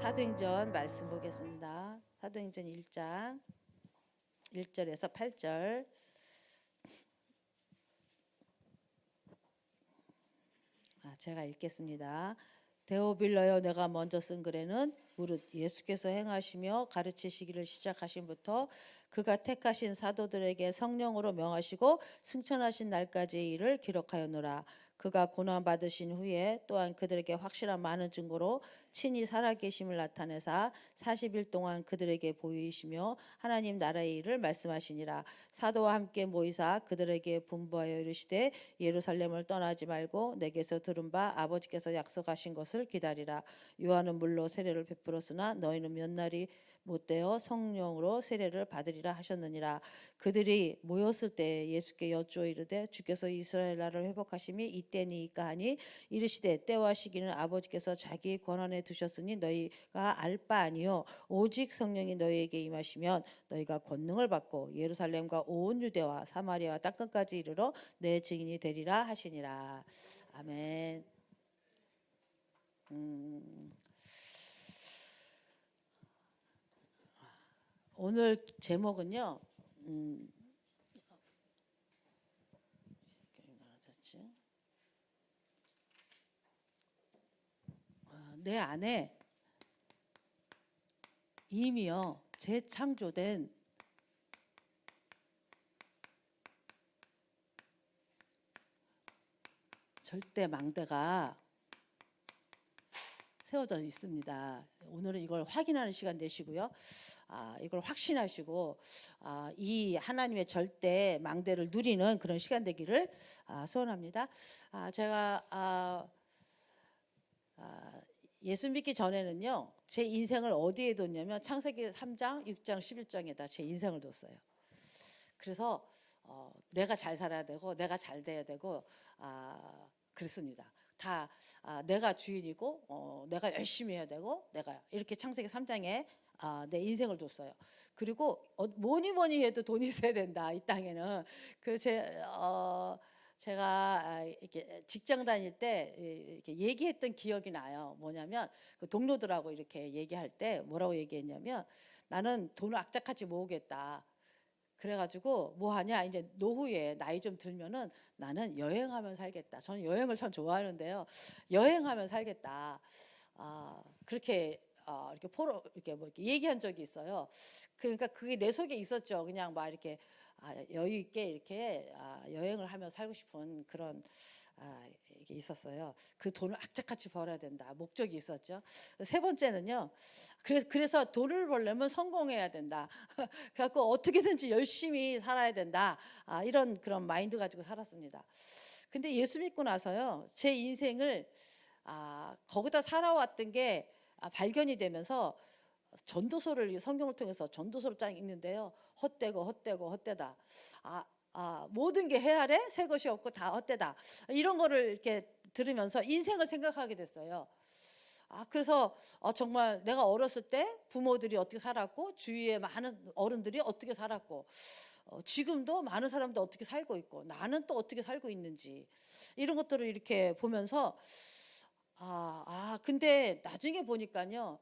사도행전 말씀 보겠습니다. 사도행전 1장 1절에서 8절. 제가 읽겠습니다. 데오빌러여, 내가 먼저 쓴 글에는 무릇 예수께서 행하시며 가르치시기를 시작하신부터 그가 택하신 사도들에게 성령으로 명하시고 승천하신 날까지의 일을 기록하였노라. 그가 고난 받으신 후에 또한 그들에게 확실한 많은 증거로 친히 살아계심을 나타내사 40일 동안 그들에게 보이시며 하나님 나라의 일을 말씀하시니라. 사도와 함께 모이사 그들에게 분부하여 이르시되 예루살렘을 떠나지 말고 내게서 들은 바 아버지께서 약속하신 것을 기다리라. 요한은 물로 세례를 베풀었으나 너희는 몇 날이 못되어 성령으로 세례를 받으리라 하셨느니라. 그들이 모였을 때 예수께 여쭈어 이르되 주께서 이스라엘 나라를 회복하심이 이때니이까 하니 이르시되 때와 시기는 아버지께서 자기 권한에 두셨으니 너희가 알 바 아니요 오직 성령이 너희에게 임하시면 너희가 권능을 받고 예루살렘과 온 유대와 사마리아와 땅끝까지 이르러 내 증인이 되리라 하시니라. 아멘. 오늘 제목은요. 내 안에 이미요 재창조된 절대 망대가 세워져 있습니다. 오늘은 이걸 확인하는 시간 되시고요. 이걸 확신하시고 이 하나님의 절대 망대를 누리는 그런 시간 되기를 소원합니다. 제가 예수 믿기 전에는요, 제 인생을 어디에 뒀냐면 창세기 3장, 6장, 11장에다 제 인생을 뒀어요. 그래서 내가 잘 살아야 되고 내가 잘 돼야 되고 그렇습니다. 다 내가 주인이고 내가 열심히 해야 되고 내가 이렇게 창세기 3장에 내 인생을 뒀어요. 그리고 뭐니 해도 돈이 있어야 된다. 이 땅에는. 제가 이렇게 직장 다닐 때 이렇게 얘기했던 기억이 나요. 뭐냐면 그 동료들하고 이렇게 얘기할 때 뭐라고 얘기했냐면 나는 돈을 악착같이 모으겠다. 그래가지고 뭐 하냐, 이제 노후에 나이 좀 들면은 나는 여행하면 살겠다. 저는 여행을 참 좋아하는데요. 여행하면 살겠다. 그렇게 이렇게 이렇게 뭐 이렇게 얘기한 적이 있어요. 그러니까 그게 내 속에 있었죠. 그냥 막 이렇게 여유 있게 이렇게 여행을 하며 살고 싶은 그런 이게 있었어요. 그 돈을 악착같이 벌어야 된다. 목적이 있었죠. 세 번째는요. 그래서 돈을 벌려면 성공해야 된다. 그래갖고 어떻게든지 열심히 살아야 된다. 이런 그런 마인드 가지고 살았습니다. 근데 예수 믿고 나서요, 제 인생을 거기다 살아왔던 게 발견이 되면서 전도서를 성경을 통해서 전도서를 쫙 읽는데요. 헛되다. 모든 게 헤아래 새 것이 없고 다 헛되다. 이런 거를 이렇게 들으면서 인생을 생각하게 됐어요. 그래서 정말 내가 어렸을 때 부모들이 어떻게 살았고 주위에 많은 어른들이 어떻게 살았고 지금도 많은 사람들 어떻게 살고 있고 나는 또 어떻게 살고 있는지 이런 것들을 이렇게 보면서 근데 나중에 보니까요.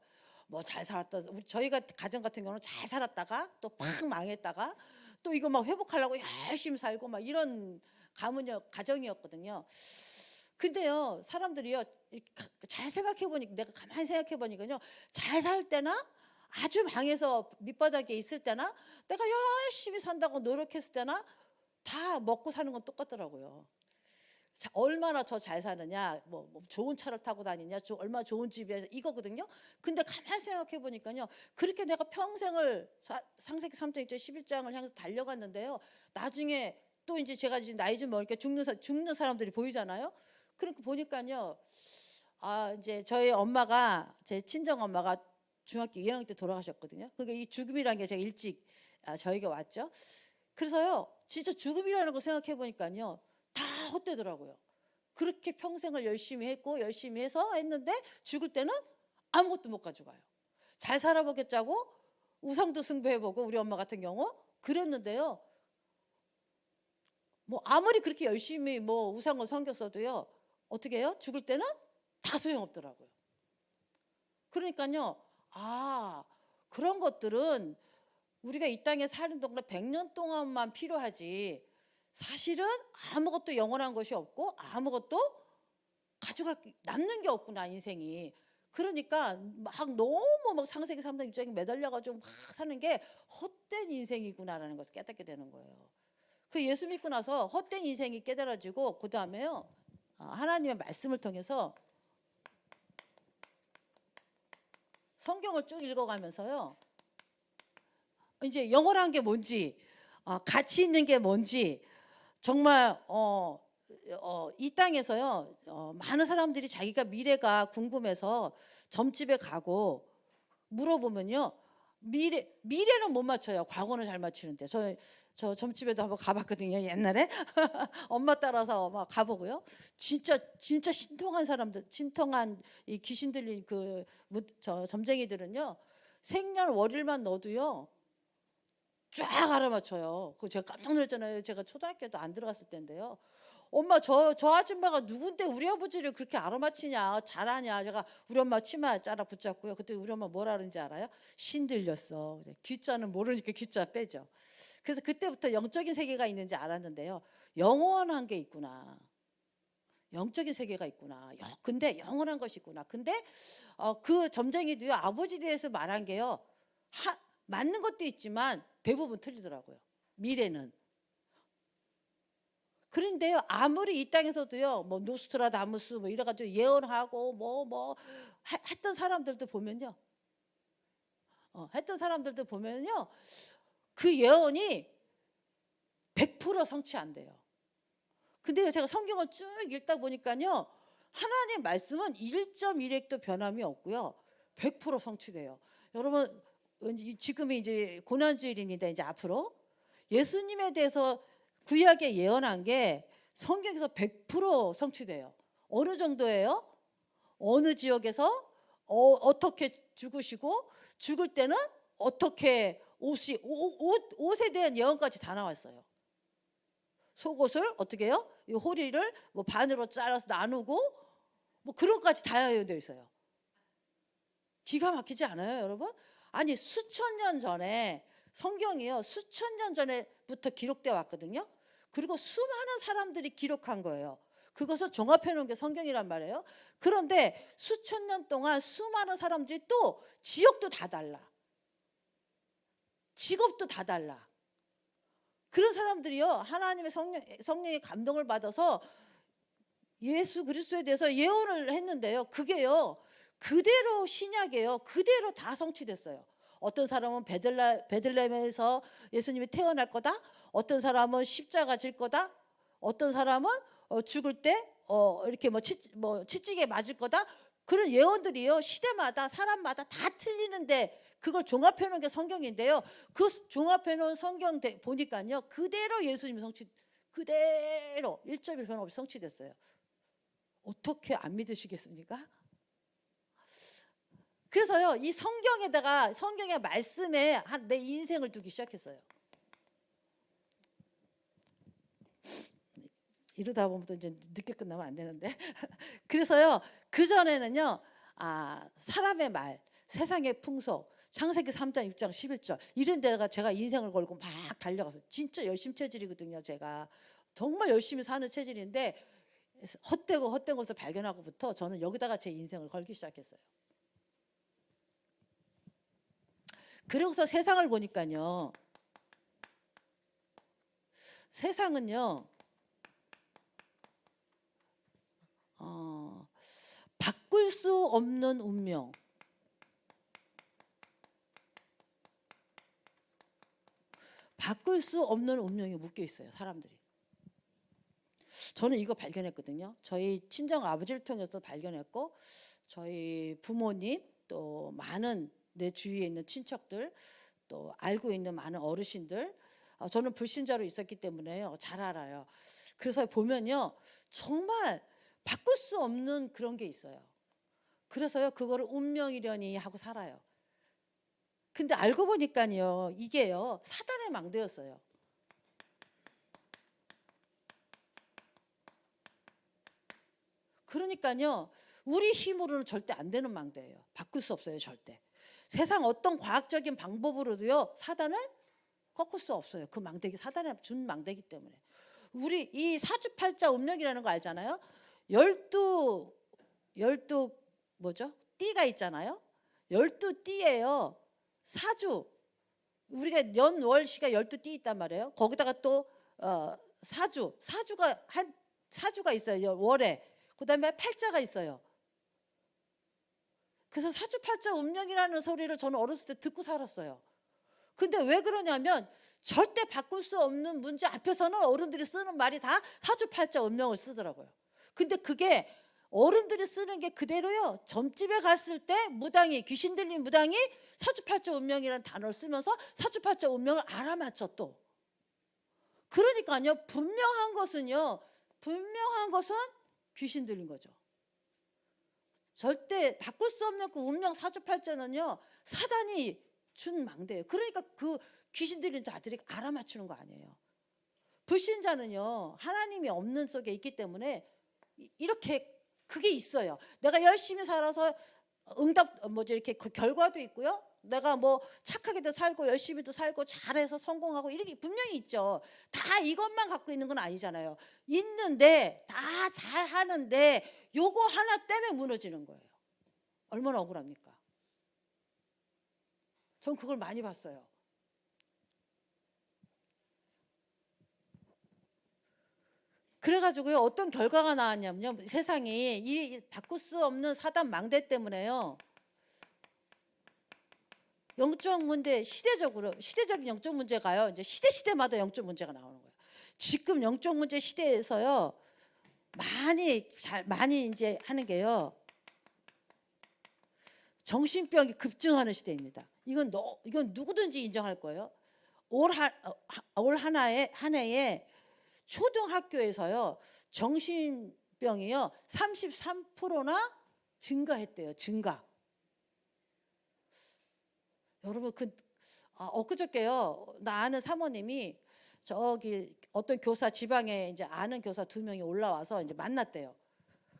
뭐 잘 살았다. 저희가 가정 같은 경우는 잘 살았다가 또 팍 망했다가 또 이거 막 회복하려고 열심히 살고 막 이런 가정이었거든요. 근데요, 사람들이요, 잘 생각해 보니까 내가 가만히 생각해 보니까요, 잘 살 때나 아주 망해서 밑바닥에 있을 때나 내가 열심히 산다고 노력했을 때나 다 먹고 사는 건 똑같더라고요. 얼마나 더 잘 사느냐, 뭐 좋은 차를 타고 다니냐, 얼마나 좋은 집에 이거거든요. 근데 가만 생각해 보니까요, 그렇게 내가 평생을 창세기 3장 11장을 향해서 달려갔는데요, 나중에 또 이제 제가 이제 나이 좀 먹으니까 죽는 사람들이 보이잖아요. 그러니까 보니까요, 이제 저희 엄마가, 제 친정 엄마가 중학교 2학년 때 돌아가셨거든요. 그러니까 이 죽음이라는 게 제가 일찍 저에게 왔죠. 그래서요, 진짜 죽음이라는 거 생각해 보니까요, 다 헛되더라고요. 그렇게 평생을 열심히 했고 열심히 해서 했는데 죽을 때는 아무것도 못 가져가요. 잘 살아보겠자고 우상도 숭배해보고 우리 엄마 같은 경우 그랬는데요. 뭐 아무리 그렇게 열심히 뭐 우상을 섬겼어도요, 어떻게 해요? 죽을 때는 다 소용없더라고요. 그러니까요, 아, 그런 것들은 우리가 이 땅에 사는 동안 100년 동안만 필요하지, 사실은 아무것도 영원한 것이 없고 아무것도 가져갈 남는 게 없구나 인생이. 그러니까 막 너무 막 상세기 3단 입장에 매달려가지고 막 사는 게 헛된 인생이구나라는 것을 깨닫게 되는 거예요. 그 예수 믿고 나서 헛된 인생이 깨달아지고, 그 다음에요, 하나님의 말씀을 통해서 성경을 쭉 읽어가면서요, 이제 영원한 게 뭔지, 가치 있는 게 뭔지, 정말 이 땅에서요, 많은 사람들이 자기가 미래가 궁금해서 점집에 가고 물어보면요, 미래는 못 맞춰요. 과거는 잘 맞추는데. 저 점집에도 한번 가봤거든요, 옛날에. 엄마 따라서 막 가보고요. 진짜 신통한 사람들, 신통한 이 귀신 들린 저 점쟁이들은요, 생년월일만 넣어도요 쫙 알아맞혀요. 그거 제가 깜짝 놀랐잖아요. 제가 초등학교도 안 들어갔을 때인데요. 엄마, 저 아줌마가 누군데 우리 아버지를 그렇게 알아맞히냐, 잘하냐. 제가 우리 엄마 치마 짜라 붙잡고요. 그때 우리 엄마 뭐라 그런지 알아요? 신 들렸어. 귀자는 모르니까 귀자 빼죠. 그래서 그때부터 영적인 세계가 있는지 알았는데요, 영원한 게 있구나, 영적인 세계가 있구나. 근데 영원한 것이 있구나. 근데 그 점쟁이도요, 아버지에 대해서 말한 게요, 맞는 것도 있지만 대부분 틀리더라고요, 미래는. 그런데요, 아무리 이 땅에서도요, 뭐 노스트라다무스 뭐 이래가지고 예언하고 했던 사람들도 보면요, 그 예언이 100% 성취 안 돼요. 근데요, 제가 성경을 쭉 읽다 보니까요, 하나님 말씀은 1.1핵도 변함이 없고요, 100% 성취돼요. 여러분, 지금이 이제 고난주일입니다. 이제 앞으로 예수님에 대해서 구약에 예언한 게 성경에서 100% 성취돼요. 어느 정도예요? 어느 지역에서 어떻게 죽으시고, 죽을 때는 어떻게 옷에 대한 예언까지 다 나왔어요. 속옷을 어떻게 해요? 이 호리를 뭐 반으로 잘라서 나누고 뭐 그런 것까지 다 예언되어 있어요. 기가 막히지 않아요, 여러분? 아니, 수천 년 전에 성경이요, 수천 년 전에부터 기록되어 왔거든요. 그리고 수많은 사람들이 기록한 거예요. 그것을 종합해 놓은 게 성경이란 말이에요. 그런데 수천 년 동안 수많은 사람들이, 또 지역도 다 달라, 직업도 다 달라. 그런 사람들이요, 하나님의 성령의 감동을 받아서 예수 그리스도에 대해서 예언을 했는데요, 그게요 그대로 신약이에요. 그대로 다 성취됐어요. 어떤 사람은 베들레헴에서 예수님이 태어날 거다. 어떤 사람은 십자가 질 거다. 어떤 사람은 죽을 때 이렇게 채찍에 맞을 거다. 그런 예언들이요, 시대마다 사람마다 다 틀리는데 그걸 종합해 놓은 게 성경인데요, 그 종합해 놓은 성경 보니까요, 그대로 예수님이 그대로 1.1 변화 없이 성취됐어요. 어떻게 안 믿으시겠습니까? 그래서요, 이 성경에다가, 성경의 말씀에 내 인생을 두기 시작했어요. 이러다 보면 또 이제 늦게 끝나면 안 되는데. 그래서요, 그 전에는요, 사람의 말, 세상의 풍속, 창세기 3장 6장 11절 이런 데다가 제가 인생을 걸고 막 달려가서, 진짜 열심 체질이거든요. 제가 정말 열심히 사는 체질인데, 헛된 것을 발견하고부터 저는 여기다가 제 인생을 걸기 시작했어요. 그러고서 세상을 보니까요, 세상은요, 바꿀 수 없는 운명, 바꿀 수 없는 운명이 묶여 있어요, 사람들이. 저는 이거 발견했거든요. 저희 친정 아버지를 통해서 발견했고, 저희 부모님, 또 많은 내 주위에 있는 친척들, 또 알고 있는 많은 어르신들, 저는 불신자로 있었기 때문에요, 잘 알아요. 그래서 보면요, 정말 바꿀 수 없는 그런 게 있어요. 그래서요, 그거를 운명이려니 하고 살아요. 근데 알고 보니까요, 이게요, 사단의 망대였어요. 그러니까요, 우리 힘으로는 절대 안 되는 망대예요. 바꿀 수 없어요, 절대. 세상 어떤 과학적인 방법으로도요 사단을 꺾을 수 없어요. 그 망대기, 사단에 준 망대기 때문에. 우리 이 사주팔자 운명이라는 거 알잖아요. 열두 뭐죠? 띠가 있잖아요. 12띠예요. 사주. 우리가 연월시가 12띠 있단 말이에요. 거기다가 또 사주가 있어요. 월에. 그다음에 팔자가 있어요. 그래서 사주팔자 운명이라는 소리를 저는 어렸을 때 듣고 살았어요. 근데 왜 그러냐면 절대 바꿀 수 없는 문제 앞에서는 어른들이 쓰는 말이 다 사주팔자 운명을 쓰더라고요. 근데 그게 어른들이 쓰는 게 그대로요. 점집에 갔을 때 무당이, 귀신 들린 무당이 사주팔자 운명이라는 단어를 쓰면서 사주팔자 운명을 알아맞혀 또. 그러니까요. 분명한 것은 귀신 들린 거죠. 절대 바꿀 수 없는 그 운명 사주팔자는요. 사단이 준 망대예요. 그러니까 그 귀신 들린 자들이 알아맞추는 거 아니에요. 불신자는요. 하나님이 없는 속에 있기 때문에 이렇게 그게 있어요. 내가 열심히 살아서 이렇게 그 결과도 있고요. 내가 뭐 착하게도 살고 열심히도 살고 잘해서 성공하고 이렇게 분명히 있죠. 다 이것만 갖고 있는 건 아니잖아요. 있는데 다 잘하는데 요거 하나 때문에 무너지는 거예요. 얼마나 억울합니까? 전 그걸 많이 봤어요. 그래가지고요 어떤 결과가 나왔냐면요, 세상이 이 바꿀 수 없는 사단 망대 때문에요 영적 문제, 시대적인 영적 문제가요 이제 시대마다 영적 문제가 나오는 거예요. 지금 영적 문제 시대에서요 많이 이제 하는 게요 정신병이 급증하는 시대입니다. 이건 누구든지 인정할 거예요. 올 한 해에 초등학교에서요 정신병이요 33%나 증가했대요. 증가. 여러분 엊그저께요 나 아는 사모님이 저기 어떤 교사 지방에 이제 아는 교사 2명이 올라와서 이제 만났대요.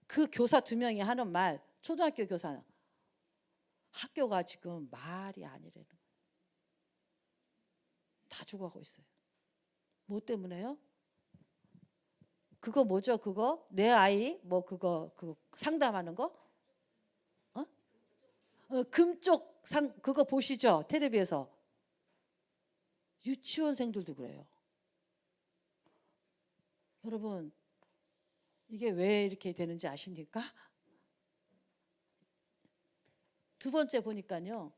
그 교사 2명이 하는 말, 초등학교 교사는 학교가 지금 말이 아니라는 거예요. 다 죽어가고 있어요. 뭐 때문에요? 그거 뭐죠? 그거 내 아이 뭐 그거 상담하는 거? 금쪽 그거 보시죠? 텔레비에서. 유치원생들도 그래요. 여러분 이게 왜 이렇게 되는지 아십니까? 두 번째 보니까요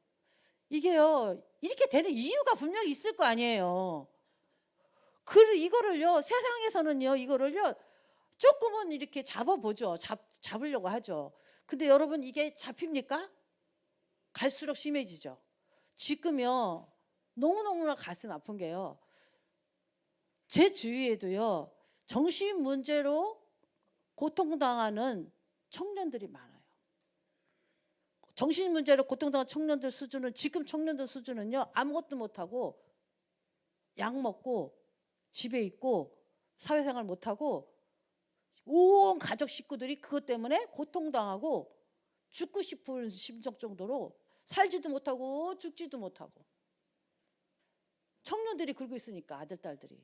이게요 이렇게 되는 이유가 분명히 있을 거 아니에요. 이거를요 세상에서는요 이거를요 조금은 이렇게 잡아보죠. 잡으려고 하죠. 근데 여러분 이게 잡힙니까? 갈수록 심해지죠. 지금요 너무너무나 가슴 아픈 게요 제 주위에도요 정신 문제로 고통당하는 청년들이 많아요. 정신 문제로 고통당하는 청년들 수준은 지금 청년들 수준은요 아무것도 못하고 약 먹고 집에 있고 사회생활 못하고 온 가족 식구들이 그것 때문에 고통당하고 죽고 싶은 심정 정도로 살지도 못하고 죽지도 못하고 청년들이 그러고 있으니까 아들 딸들이.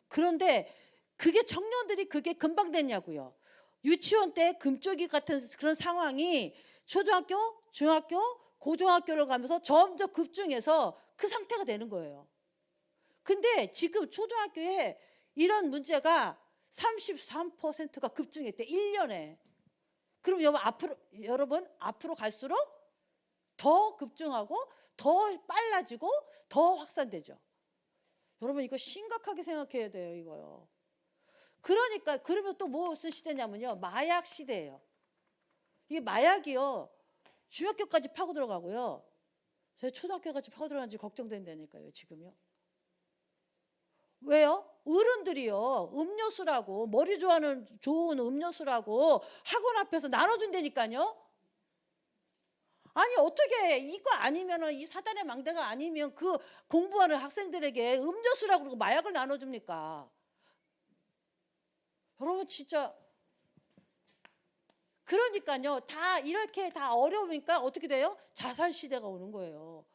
그런데 그게 청년들이 그게 금방 됐냐고요. 유치원 때 금쪽이 같은 그런 상황이 초등학교, 중학교, 고등학교를 가면서 점점 급증해서 그 상태가 되는 거예요. 근데 지금 초등학교에 이런 문제가 33%가 급증했대 1년에. 그럼 여러분 앞으로 갈수록 더 급증하고 더 빨라지고 더 확산되죠. 여러분 이거 심각하게 생각해야 돼요. 이거요. 그러니까 그러면 또 무슨 시대냐면요 마약 시대예요. 이게 마약이요 중학교까지 파고 들어가고요 저희 초등학교까지 파고 들어가는지 걱정된다니까요 지금요. 왜요? 어른들이요 음료수라고 머리 좋은 음료수라고 학원 앞에서 나눠준다니까요. 아니 어떻게 이거 아니면은 이 사단의 망대가 아니면 그 공부하는 학생들에게 음료수라고 그러고 마약을 나눠줍니까? 여러분 진짜 그러니까요. 다 이렇게 다 어려우니까 어떻게 돼요? 자살 시대가 오는 거예요.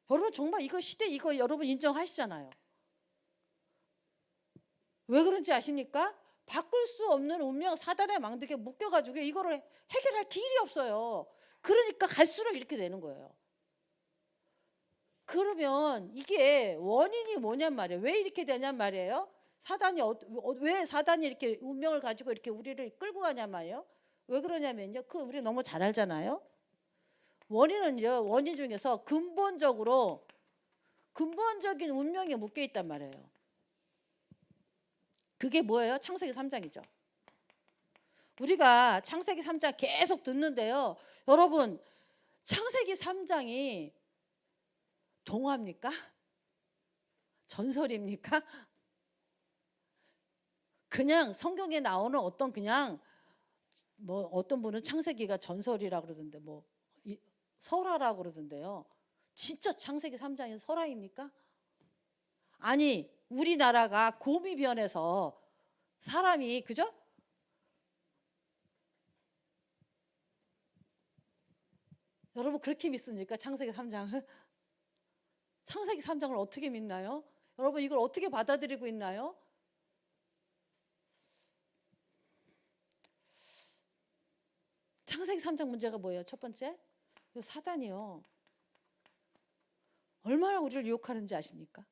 여러분 정말 이거 시대 이거 여러분 인정하시잖아요. 왜 그런지 아십니까? 바꿀 수 없는 운명 사단의 망대에 묶여가지고 이거를 해결할 길이 없어요. 그러니까 갈수록 이렇게 되는 거예요. 그러면 이게 원인이 뭐냔 말이에요. 왜 이렇게 되냔 말이에요. 사단이 왜 사단이 이렇게 운명을 가지고 이렇게 우리를 끌고 가냔 말이에요. 왜 그러냐면요. 그 우리 너무 잘 알잖아요. 원인은요. 원인 중에서 근본적인 운명에 묶여 있단 말이에요. 그게 뭐예요? 창세기 3장이죠. 우리가 창세기 3장 계속 듣는데요. 여러분 창세기 3장이 동화입니까? 전설입니까? 그냥 성경에 나오는 어떤 그냥 뭐 어떤 분은 창세기가 전설이라 그러던데 뭐 설화라고 그러던데요. 진짜 창세기 3장이 설화입니까? 아니 우리나라가 곰이 변해서 사람이 그죠? 여러분 그렇게 믿습니까? 창세기 3장을? 창세기 3장을 어떻게 믿나요? 여러분 이걸 어떻게 받아들이고 있나요? 창세기 3장 문제가 뭐예요? 첫 번째, 이 사단이요. 얼마나 우리를 유혹하는지 아십니까?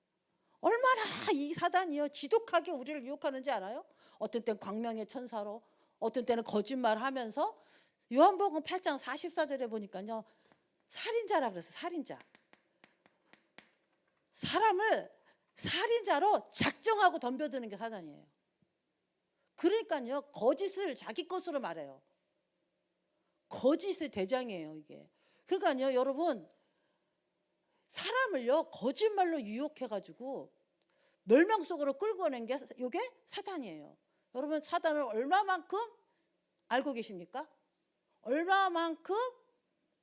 얼마나 이 사단이요 지독하게 우리를 유혹하는지 알아요? 어떤 때는 광명의 천사로, 어떤 때는 거짓말하면서 요한복음 8장 44절에 보니까요 살인자라 그랬어요. 살인자. 사람을 살인자로 작정하고 덤벼드는 게 사단이에요. 그러니까요 거짓을 자기 것으로 말해요. 거짓의 대장이에요 이게. 그러니까요 여러분 사람을요 거짓말로 유혹해가지고 멸망 속으로 끌고 오는 게 이게 사단이에요. 여러분 사단을 얼마만큼 알고 계십니까? 얼마만큼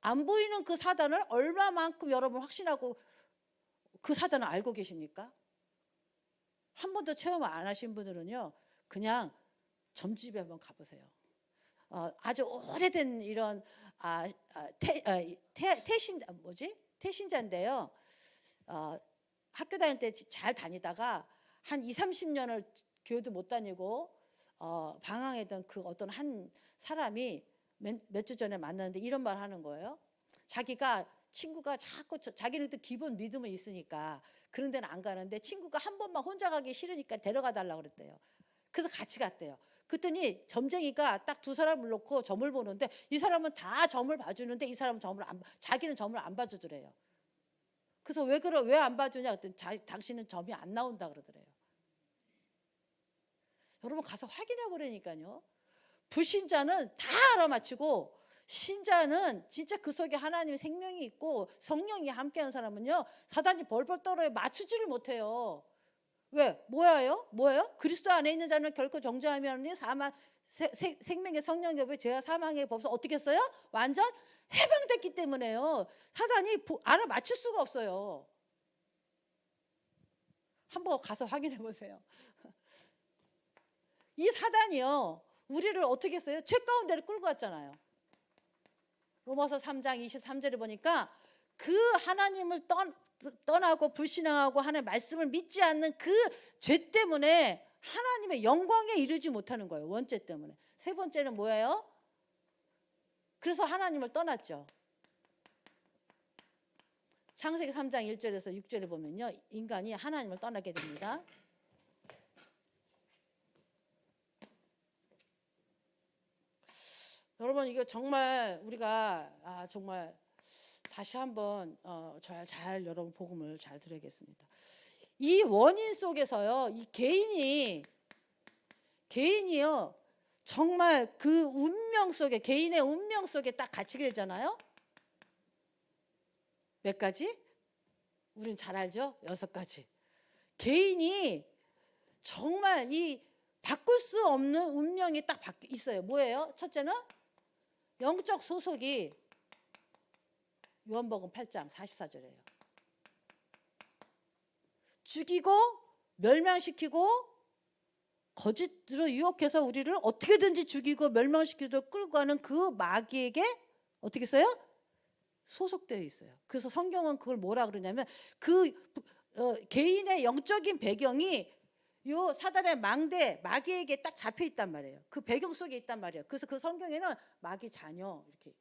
안 보이는 그 사단을 얼마만큼 여러분 확신하고 그 사단을 알고 계십니까? 한 번도 체험 안 하신 분들은요 그냥 점집에 한번 가보세요. 아주 오래된 이런 태신자인데요. 학교 다닐 때 잘 다니다가 한 2, 30년을 교회도 못 다니고 방황했던 그 어떤 한 사람이 몇 주 전에 만났는데 이런 말 하는 거예요. 자기가 친구가 자꾸 자기는 또 기본 믿음은 있으니까 그런 데는 안 가는데 친구가 한 번만 혼자 가기 싫으니까 데려가 달라고 그랬대요. 그래서 같이 갔대요. 그랬더니 점쟁이가 딱 두 사람을 놓고 점을 보는데 이 사람은 다 점을 봐주는데 이 사람은 자기는 점을 안 봐주더래요. 그래서 왜 안 봐주냐 그랬더니 당신은 점이 안 나온다 그러더래요. 여러분 가서 확인해 보라니까요. 불신자는 다 알아맞히고 신자는 진짜 그 속에 하나님의 생명이 있고 성령이 함께하는 사람은요 사단이 벌벌 떨어요. 맞추지를 못해요. 왜? 뭐예요? 그리스도 안에 있는 자는 결코 정죄하면 생명의 성령 여부에 죄와 사망의 법에서 어떻게 했어요? 완전 해방됐기 때문에요. 사단이 알아맞힐 수가 없어요. 한번 가서 확인해 보세요. 이 사단이요 우리를 어떻게 했어요? 죄 가운데를 끌고 왔잖아요. 로마서 3장 23절에 보니까 그 하나님을 떠나고 불신앙하고 하나님의 말씀을 믿지 않는 그 죄 때문에 하나님의 영광에 이르지 못하는 거예요. 원죄 때문에. 세 번째는 뭐예요? 그래서 하나님을 떠났죠. 창세기 3장 1절에서 6절에 보면요 인간이 하나님을 떠나게 됩니다. 여러분 이거 정말 우리가 정말 다시 한번 잘 여러분 복음을 잘 들어야겠습니다. 이 원인 속에서요 이 개인이요 정말 그 운명 속에 개인의 운명 속에 딱 갇히게 되잖아요. 몇 가지? 우린 잘 알죠? 6가지. 개인이 정말 이 바꿀 수 없는 운명이 딱 있어요. 뭐예요? 첫째는 영적 소속이 요한복음 8장 44절이에요. 죽이고 멸망시키고 거짓으로 유혹해서 우리를 어떻게든지 죽이고 멸망시키도록 끌고 가는 그 마귀에게 어떻게 써요? 소속되어 있어요. 그래서 성경은 그걸 뭐라 그러냐면 그 개인의 영적인 배경이 요 사단의 망대 마귀에게 딱 잡혀 있단 말이에요. 그 배경 속에 있단 말이에요. 그래서 그 성경에는 마귀 자녀 이렇게.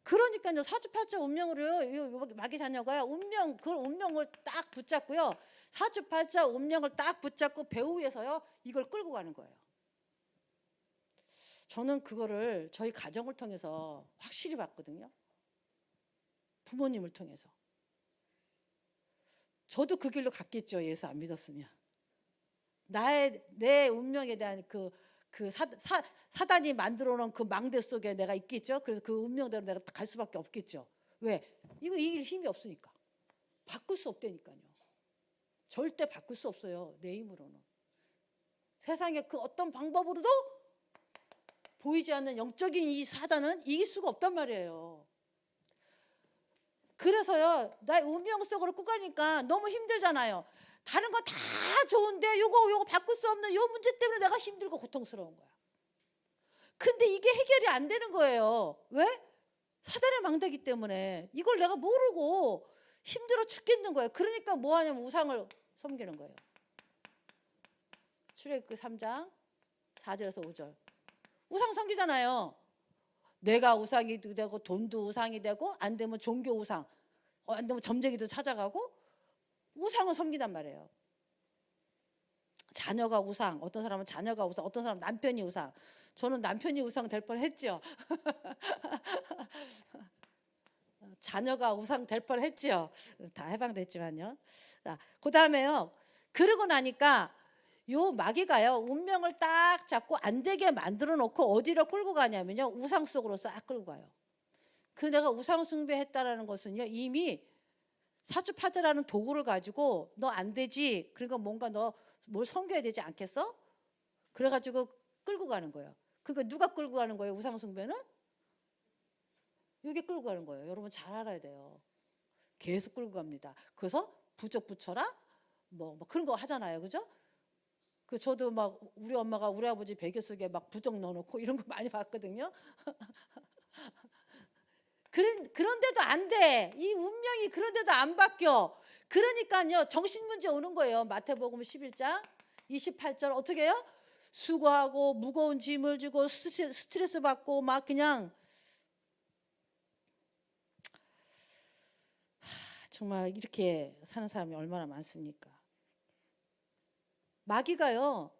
그러니까요, 사주팔자 운명으로요, 마귀 자녀가요, 운명, 그걸 운명을 딱 붙잡고요, 사주팔자 운명을 딱 붙잡고 배우 위에서요, 이걸 끌고 가는 거예요. 저는 그거를 저희 가정을 통해서 확실히 봤거든요. 부모님을 통해서. 저도 그 길로 갔겠죠, 예수 안 믿었으면. 내 운명에 대한 사단이 만들어 놓은 그 망대 속에 내가 있겠죠. 그래서 그 운명대로 내가 갈 수밖에 없겠죠. 왜? 이거 이길 힘이 없으니까. 바꿀 수 없다니까요. 절대 바꿀 수 없어요, 내 힘으로는. 세상에 그 어떤 방법으로도 보이지 않는 영적인 이 사단은 이길 수가 없단 말이에요. 그래서요, 나의 운명 속으로 꾸 가니까 너무 힘들잖아요. 다른 건 다 좋은데 요거 바꿀 수 없는 요 문제 때문에 내가 힘들고 고통스러운 거야. 근데 이게 해결이 안 되는 거예요. 왜? 사단의 망대기 때문에. 이걸 내가 모르고 힘들어 죽겠는 거예요. 그러니까 뭐 하냐면 우상을 섬기는 거예요. 출애굽기 3장 4절에서 5절. 우상 섬기잖아요. 내가 우상이 되고 돈도 우상이 되고 안 되면 종교 우상, 안 되면 점쟁이도 찾아가고 우상을 섬기단 말이에요. 자녀가 우상, 어떤 사람은 자녀가 우상, 어떤 사람은 남편이 우상. 저는 남편이 우상 될 뻔했죠. 자녀가 우상 될 뻔했죠. 다 해방됐지만요. 그 다음에요. 그러고 나니까 요 마귀가요, 운명을 딱 잡고 안 되게 만들어 놓고 어디로 끌고 가냐면요, 우상 속으로 싹 끌고 가요. 그 내가 우상 숭배했다라는 것은요, 이미 사주파자라는 도구를 가지고 너 안 되지, 그러니까 뭔가 너 뭘 섬겨야 되지 않겠어? 그래가지고 끌고 가는 거예요. 그러니까 누가 끌고 가는 거예요, 우상 숭배는? 이게 끌고 가는 거예요. 여러분 잘 알아야 돼요. 계속 끌고 갑니다. 그래서 부적 붙여라, 뭐 그런 거 하잖아요, 그죠? 그 저도 막 우리 엄마가 우리 아버지 베개 속에 막 부적 넣어놓고 이런 거 많이 봤거든요. 그런데도 안 돼. 이 운명이 그런데도 안 바뀌어. 그러니까요, 정신 문제 오는 거예요. 마태복음 11장 28절 어떻게 해요? 수고하고 무거운 짐을 지고 스트레스 받고 막 그냥 정말 이렇게 사는 사람이 얼마나 많습니까? 마귀가요,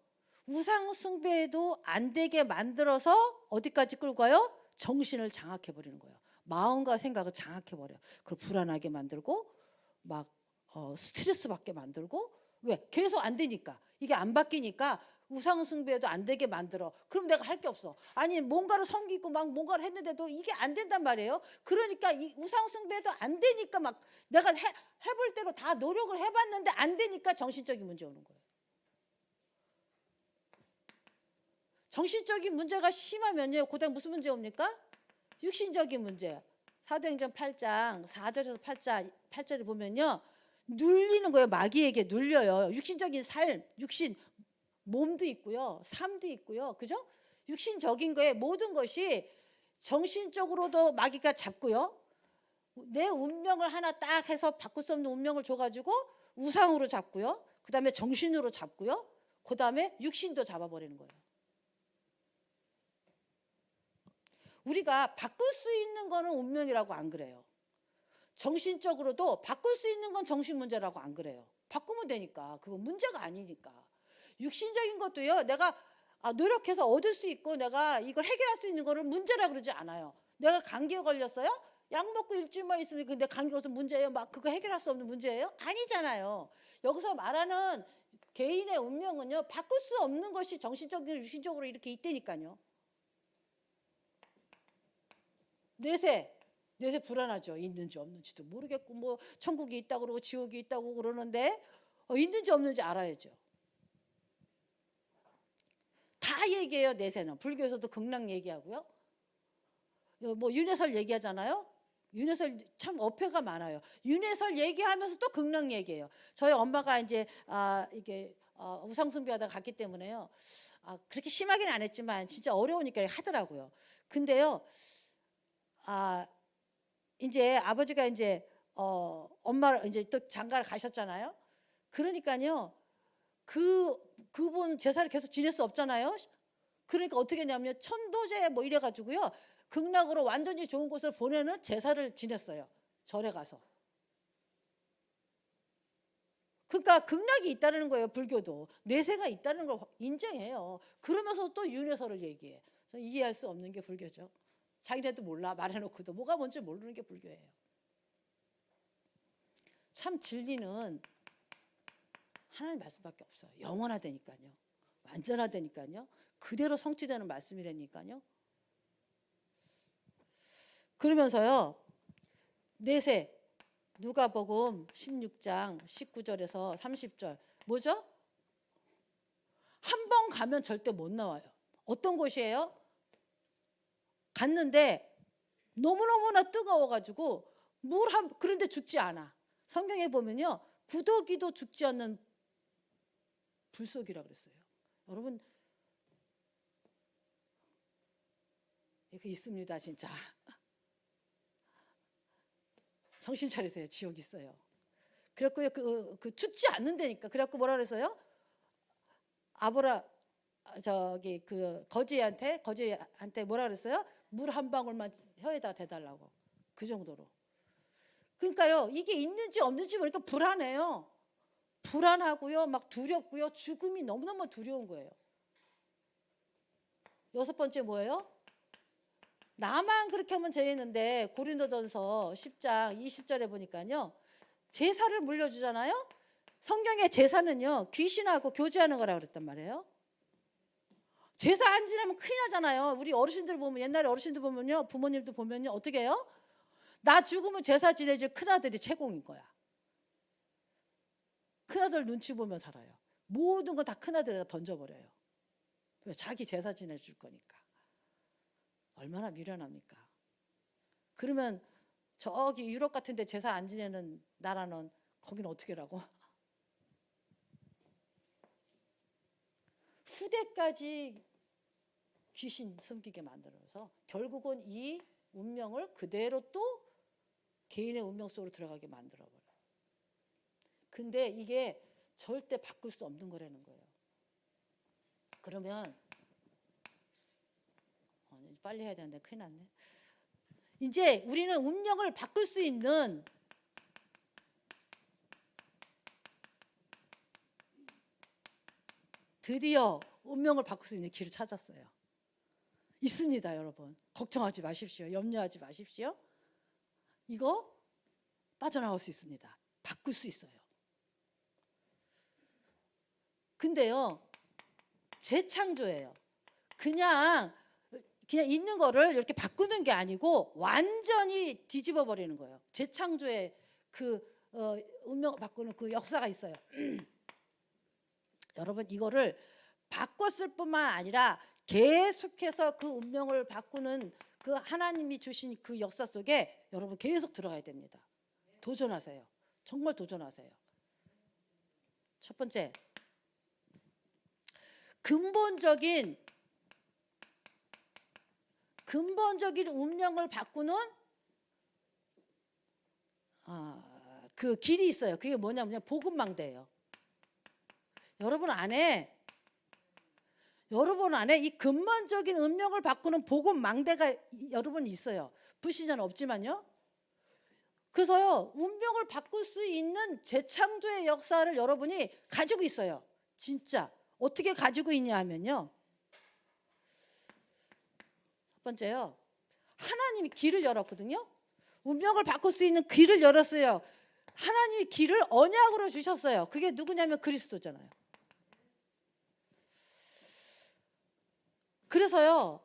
우상 숭배도 안 되게 만들어서 어디까지 끌고 가요? 정신을 장악해 버리는 거예요. 마음과 생각을 장악해 버려. 그걸 불안하게 만들고 막 스트레스 받게 만들고. 왜? 계속 안 되니까. 이게 안 바뀌니까 우상 숭배도 안 되게 만들어. 그럼 내가 할 게 없어. 아니 뭔가를 섬기고 막 뭔가를 했는데도 이게 안 된단 말이에요. 그러니까 이 우상 숭배도 안 되니까 막 내가 해볼 대로 다 노력을 해봤는데 안 되니까 정신적인 문제 오는 거예요. 정신적인 문제가 심하면요, 그다음 무슨 문제 옵니까? 육신적인 문제. 사도행전 8장 4절에서 8절에 보면요, 눌리는 거예요. 마귀에게 눌려요. 육신적인 삶, 육신 몸도 있고요, 삶도 있고요, 그죠? 육신적인 거에 모든 것이 정신적으로도 마귀가 잡고요, 내 운명을 하나 딱 해서 바꿀 수 없는 운명을 줘가지고 우상으로 잡고요, 그 다음에 정신으로 잡고요, 그 다음에 육신도 잡아버리는 거예요. 우리가 바꿀 수 있는 거는 운명이라고 안 그래요. 정신적으로도 바꿀 수 있는 건 정신 문제라고 안 그래요. 바꾸면 되니까. 그거 문제가 아니니까. 육신적인 것도요, 내가 노력해서 얻을 수 있고 내가 이걸 해결할 수 있는 거를 문제라 그러지 않아요. 내가 감기에 걸렸어요? 약 먹고 일주일만 있으면 근데 감기 걸려서 문제예요? 막 그거 해결할 수 없는 문제예요? 아니잖아요. 여기서 말하는 개인의 운명은요, 바꿀 수 없는 것이 정신적으로 육신적으로 이렇게 있다니까요. 내세 불안하죠. 있는지 없는지도 모르겠고 뭐 천국이 있다고 그러고 지옥이 있다고 그러는데 있는지 없는지 알아야죠. 다 얘기해요. 내세는 불교에서도 극락 얘기하고요, 뭐 윤회설 얘기하잖아요. 윤회설 참 어폐가 많아요. 윤회설 얘기하면서 또 극락 얘기해요. 저희 엄마가 이제 이게 우상숭배하다 갔기 때문에요. 그렇게 심하게는 안 했지만 진짜 어려우니까 하더라고요. 근데요, 이제 아버지가 이제 엄마 이제 또 장가를 가셨잖아요. 그러니까요, 그분 제사를 계속 지낼 수 없잖아요. 그러니까 어떻게 했냐면 천도제 뭐 이래가지고요, 극락으로 완전히 좋은 곳을 보내는 제사를 지냈어요. 절에 가서. 그러니까 극락이 있다는 거예요. 불교도 내세가 있다는 걸 인정해요. 그러면서 또 윤회설을 얘기해. 그래서 이해할 수 없는 게 불교죠. 자기네도 몰라 말해놓고도 뭐가 뭔지 모르는 게 불교예요. 참 진리는 하나님 말씀밖에 없어요. 영원하다니까요. 완전하다니까요. 그대로 성취되는 말씀이라니까요. 그러면서요, 내세 누가복음 16장 19절에서 30절 뭐죠? 한 번 가면 절대 못 나와요. 어떤 곳이에요? 갔는데 너무너무나 뜨거워가지고 그런데 죽지 않아. 성경에 보면요, 구더기도 죽지 않는 불속이라고 그랬어요. 여러분, 이거 있습니다 진짜. 정신 차리세요. 지옥 있어요. 그래갖고요, 그 죽지 않는다니까. 그래갖고 뭐라 그랬어요? 거지한테 뭐라 그랬어요? 물 한 방울만 혀에다 대달라고. 그 정도로. 그러니까요, 이게 있는지 없는지 모르니까 불안해요. 불안하고요, 막 두렵고요, 죽음이 너무너무 두려운 거예요. 6번째 뭐예요? 나만 그렇게 하면 되는데 고린도전서 10장 20절에 보니까요, 제사를 물려주잖아요. 성경의 제사는요, 귀신하고 교제하는 거라고 그랬단 말이에요. 제사 안 지내면 큰일 나잖아요. 우리 어르신들 보면, 옛날에 어르신들 보면요, 부모님도 보면요, 어떻게 해요? 나 죽으면 제사 지내줄 큰아들이 최고인 거야. 큰아들 눈치 보면 살아요. 모든 거 다 큰아들에다 던져버려요. 자기 제사 지내줄 거니까. 얼마나 미련합니까? 그러면 저기 유럽 같은 데 제사 안 지내는 나라는 거기는 어떻게 라고? 후대까지 귀신 섬기게 만들어서 결국은 이 운명을 그대로 또 개인의 운명 속으로 들어가게 만들어버려요. 근데 이게 절대 바꿀 수 없는 거라는 거예요. 그러면 빨리 해야 되는데 큰일 났네. 이제 우리는 운명을 바꿀 수 있는 드디어 운명을 바꿀 수 있는 길을 찾았어요. 있습니다, 여러분. 걱정하지 마십시오. 염려하지 마십시오. 이거 빠져나올 수 있습니다. 바꿀 수 있어요. 근데요, 재창조예요. 그냥 있는 거를 이렇게 바꾸는 게 아니고 완전히 뒤집어 버리는 거예요. 재창조의 운명을 바꾸는 그 역사가 있어요. 여러분, 이거를 바꿨을 뿐만 아니라 계속해서 그 운명을 바꾸는 그 하나님이 주신 그 역사 속에 여러분 계속 들어가야 됩니다. 도전하세요. 정말 도전하세요. 첫 번째, 근본적인 운명을 바꾸는 그 길이 있어요. 그게 뭐냐면 복음망대예요. 여러분 안에 이 근본적인 운명을 바꾸는 복음망대가 여러분 있어요. 불신자는 없지만요. 그래서요, 운명을 바꿀 수 있는 재창조의 역사를 여러분이 가지고 있어요. 진짜 어떻게 가지고 있냐 하면요, 첫 번째요, 하나님이 길을 열었거든요. 운명을 바꿀 수 있는 길을 열었어요. 하나님이 길을 언약으로 주셨어요. 그게 누구냐면 그리스도잖아요. 그래서요,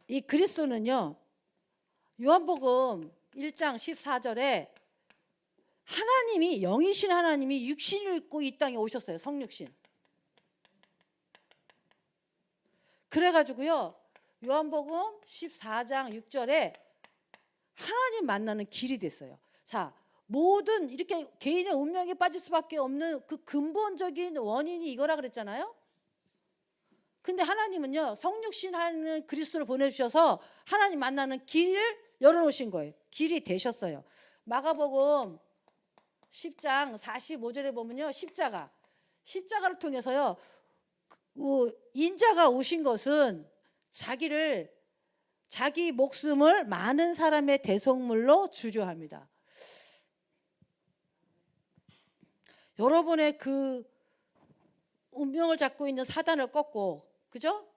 이 그리스도는요, 요한복음 1장 14절에 하나님이, 영이신 하나님이 육신을 입고 이 땅에 오셨어요. 성육신. 그래가지고요, 요한복음 14장 6절에 하나님 만나는 길이 됐어요. 자, 모든 이렇게 개인의 운명에 빠질 수밖에 없는 그 근본적인 원인이 이거라 그랬잖아요. 근데 하나님은요, 성육신하는 그리스도를 보내주셔서 하나님 만나는 길을 열어놓으신 거예요. 길이 되셨어요. 마가복음 10장 45절에 보면요, 십자가를 통해서요, 인자가 오신 것은 자기 목숨을 많은 사람의 대속물로 주려 합니다. 여러분의 그 운명을 잡고 있는 사단을 꺾고, 그죠?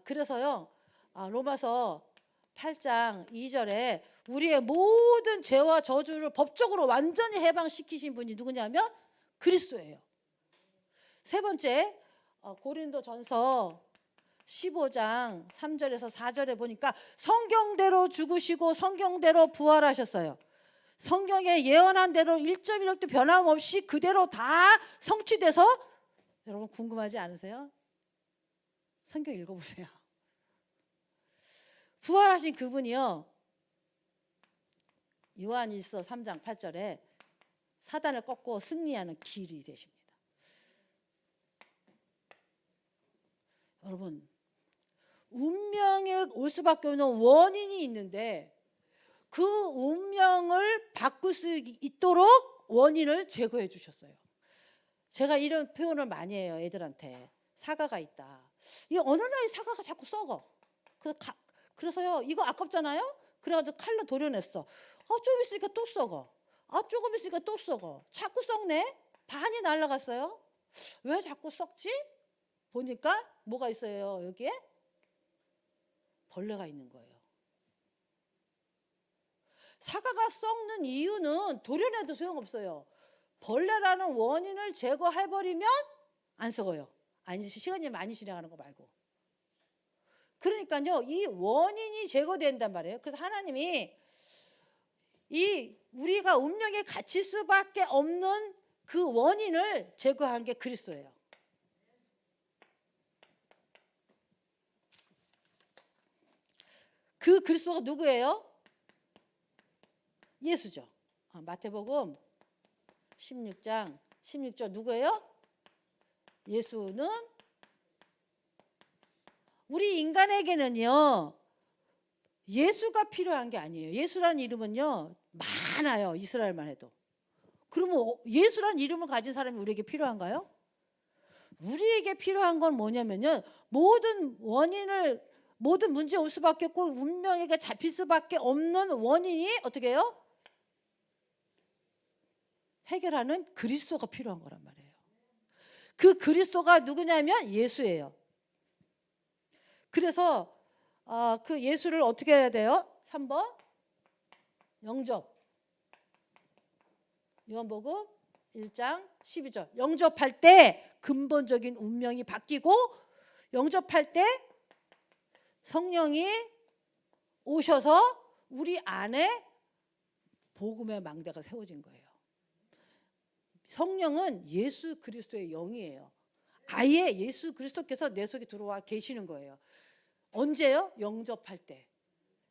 그래서요, 로마서 8장 2절에 우리의 모든 죄와 저주를 법적으로 완전히 해방시키신 분이 누구냐면 그리스도예요. 세 번째, 고린도전서 15장 3절에서 4절에 보니까 성경대로 죽으시고 성경대로 부활하셨어요. 성경에 예언한 대로 1.1도 변함없이 그대로 다 성취돼서, 여러분 궁금하지 않으세요? 성경 읽어보세요. 부활하신 그분이요, 요한일서 3장 8절에 사단을 꺾고 승리하는 길이 되십니다. 여러분, 운명에 올 수밖에 없는 원인이 있는데 그 운명을 바꿀 수 있도록 원인을 제거해 주셨어요. 제가 이런 표현을 많이 해요, 애들한테. 사과가 있다. 이 어느 날 사과가 자꾸 썩어. 그래서요, 이거 아깝잖아요. 그래가지고 칼로 도려냈어. 좀 있으니까 또 썩어. 조금 있으니까 또 썩어. 자꾸 썩네. 반이 날아갔어요. 왜 자꾸 썩지? 보니까 뭐가 있어요, 여기에? 벌레가 있는 거예요. 사과가 썩는 이유는 도려내도 소용없어요. 벌레라는 원인을 제거해버리면 안 썩어요. 아니, 시간이 많이 지나가는 거 말고. 그러니까요, 이 원인이 제거된단 말이에요. 그래서 하나님이 우리가 운명에 갇힐 수밖에 없는 그 원인을 제거한 게 그리스도예요. 그 그리스도가 누구예요? 예수죠. 마태복음 16장 16절 누구예요? 예수는 우리 인간에게는요, 예수가 필요한 게 아니에요. 예수라는 이름은요, 많아요. 이스라엘만 해도. 그러면 예수라는 이름을 가진 사람이 우리에게 필요한가요? 우리에게 필요한 건 뭐냐면요, 모든 문제 올 수밖에 없고 운명에게 잡힐 수밖에 없는 원인이 어떻게 해요? 해결하는 그리스도가 필요한 거란 말이에요. 그 그리스도가 누구냐면 예수예요. 그래서 그 예수를 어떻게 해야 돼요? 3번 영접. 요한복음 1장 12절. 영접할 때 근본적인 운명이 바뀌고, 영접할 때 성령이 오셔서 우리 안에 복음의 망대가 세워진 거예요. 성령은 예수 그리스도의 영이에요. 아예 예수 그리스도께서 내 속에 들어와 계시는 거예요. 언제요? 영접할 때.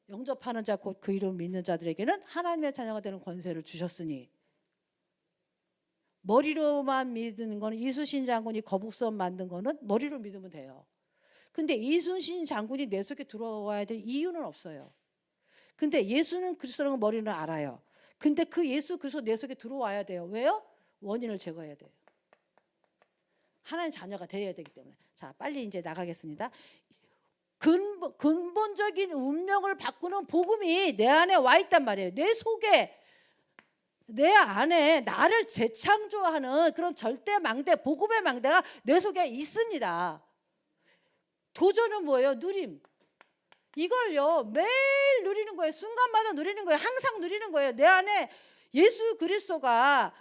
영접하는 자 곧 그 이름 믿는 자들에게는 하나님의 자녀가 되는 권세를 주셨으니. 머리로만 믿는 거는 이순신 장군이 거북선 만든 거는 머리로 믿으면 돼요. 근데 이순신 장군이 내 속에 들어와야 될 이유는 없어요. 근데 예수는 그리스도라는 머리는 알아요. 근데 그 예수 그리스도 내 속에 들어와야 돼요. 왜요? 원인을 제거해야 돼요. 하나님 자녀가 되어야 되기 때문에. 자, 빨리 이제 나가겠습니다. 근본적인 운명을 바꾸는 복음이 내 안에 와 있단 말이에요. 내 속에, 내 안에 나를 재창조하는 그런 절대 망대, 복음의 망대가 내 속에 있습니다. 도전은 뭐예요? 누림. 이걸요, 매일 누리는 거예요. 순간마다 누리는 거예요. 항상 누리는 거예요. 내 안에 예수 그리스도가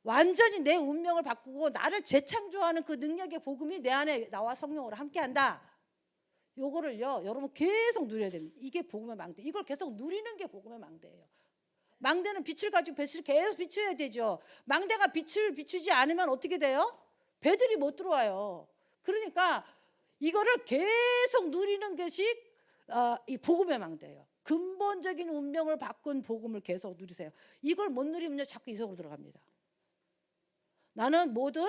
완전히 내 운명을 바꾸고 나를 재창조하는 그 능력의 복음이 내 안에 나와 성령으로 함께한다. 요거를요, 여러분 계속 누려야 됩니다. 이게 복음의 망대. 이걸 계속 누리는 게 복음의 망대예요. 망대는 빛을 가지고 배를 계속 비춰야 되죠. 망대가 빛을 비추지 않으면 어떻게 돼요? 배들이 못 들어와요. 그러니까 이거를 계속 누리는 것이 이 복음의 망대예요. 근본적인 운명을 바꾼 복음을 계속 누리세요. 이걸 못 누리면요 자꾸 이속으로 들어갑니다. 나는 모든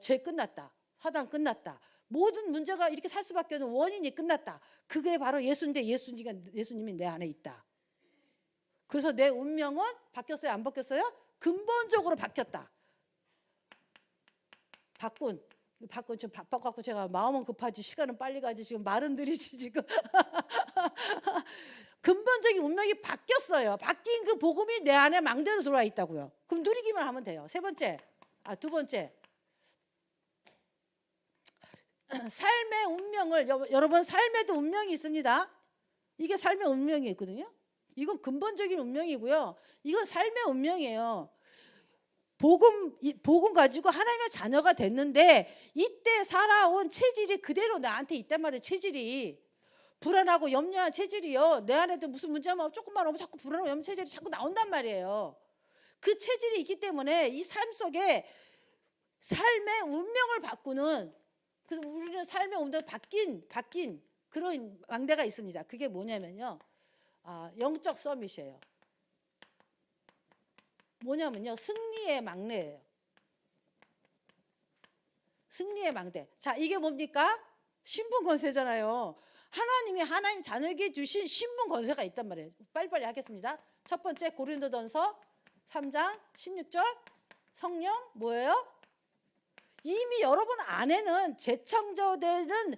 죄 끝났다. 사단 끝났다. 모든 문제가 이렇게 살 수밖에 없는 원인이 끝났다. 그게 바로 예수인데 예수님이 내 안에 있다. 그래서 내 운명은 바뀌었어요? 안 바뀌었어요? 근본적으로 바뀌었다. 지금 바꿔갖고 제가 마음은 급하지 시간은 빨리 가지 지금 말은 느리지 지금. 근본적인 운명이 바뀌었어요. 바뀐 그 복음이 내 안에 망대로 들어와 있다고요. 그럼 누리기만 하면 돼요. 두 번째. 삶의 운명을 여러분 삶에도 운명이 있습니다. 이게 삶의 운명이 있거든요. 이건 근본적인 운명이고요. 이건 삶의 운명이에요. 복음 가지고 하나님의 자녀가 됐는데 이때 살아온 체질이 그대로 나한테 있단 말이에요. 체질이 불안하고 염려한 체질이요. 내 안에도 무슨 문제만 조금만 오면 자꾸 불안하고 염려 체질이 자꾸 나온단 말이에요. 그 체질이 있기 때문에 이 삶 속에 삶의 운명을 바꾸는, 그래서 우리는 삶의 운명을 바뀐 그런 망대가 있습니다. 그게 뭐냐면요, 영적 서밋이에요. 뭐냐면요, 승리의 망대예요. 승리의 망대. 자, 이게 뭡니까? 신분 권세잖아요. 하나님 자녀에게 주신 신분 권세가 있단 말이에요. 빨리빨리 하겠습니다. 첫 번째 고린도전서 3장 16절 성령 뭐예요? 이미 여러분 안에는 재창조되는